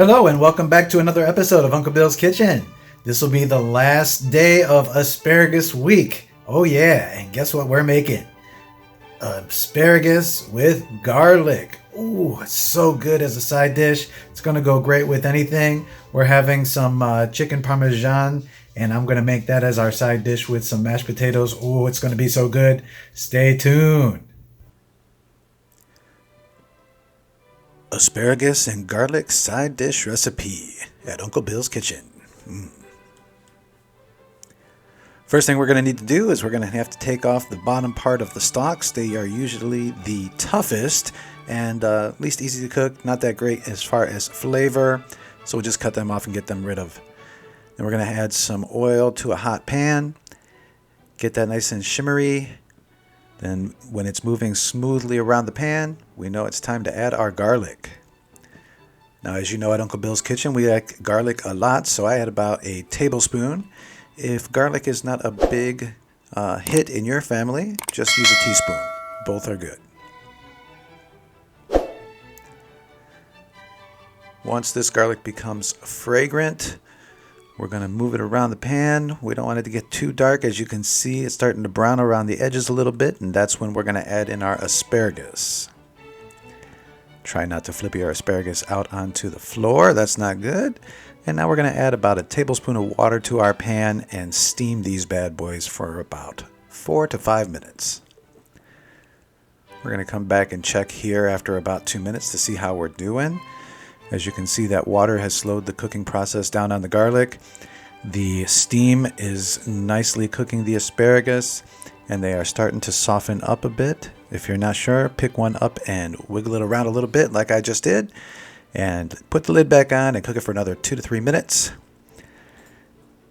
Hello and welcome back to another episode of Uncle Bill's Kitchen. This will be the last day of asparagus week. Oh yeah, and guess what we're making? Asparagus with garlic. Ooh, it's so good as a side dish. It's going to go great with anything. We're having some chicken parmesan, and I'm going to make that as our side dish with some mashed potatoes. Ooh, it's going to be so good. Stay tuned. Asparagus and garlic side dish recipe at Uncle Bill's Kitchen. First thing we're going to need to do is we're going to have to take off the bottom part of the stalks. They are usually the toughest and least easy to cook. Not that great as far as flavor. So we'll just cut them off and get them rid of. Then we're going to add some oil to a hot pan. Get that nice and shimmery. Then when it's moving smoothly around the pan, we know it's time to add our garlic. Now, as you know, at Uncle Bill's Kitchen, we like garlic a lot, so I add about a tablespoon. If garlic is not a big hit in your family, just use a teaspoon. Both are good. Once this garlic becomes fragrant, we're going to move it around the pan. We don't want it to get too dark. As you can see, it's starting to brown around the edges a little bit, and that's when we're going to add in our asparagus. Try not to flip your asparagus out onto the floor. That's not good. And now we're going to add about a tablespoon of water to our pan and steam these bad boys for about 4 to 5 minutes. We're going to come back and check here after about 2 minutes to see how we're doing. As you can see, that water has slowed the cooking process down on the garlic. The steam is nicely cooking the asparagus, and they are starting to soften up a bit. If you're not sure, pick one up and wiggle it around a little bit like I just did. And put the lid back on and cook it for another 2 to 3 minutes.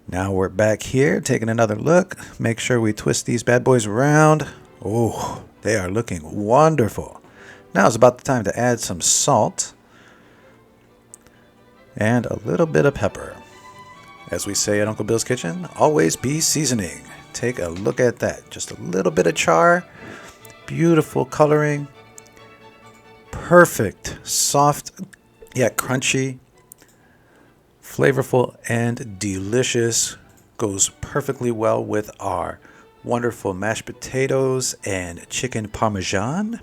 Now we're back here taking another look. Make sure we twist these bad boys around. Oh, they are looking wonderful. Now is about the time to add some salt and a little bit of pepper. As we say at Uncle Bill's Kitchen, always be seasoning. Take a look at that. Just a little bit of char. Beautiful coloring. Perfect, soft, yet crunchy. Flavorful and delicious. Goes perfectly well with our wonderful mashed potatoes and chicken parmesan.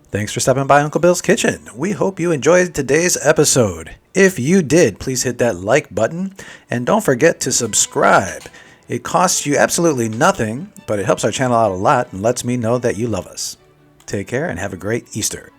Thanks for stopping by Uncle Bill's Kitchen. We hope you enjoyed today's episode. If you did, please hit that like button and don't forget to subscribe. It costs you absolutely nothing, but it helps our channel out a lot and lets me know that you love us. Take care and have a great Easter.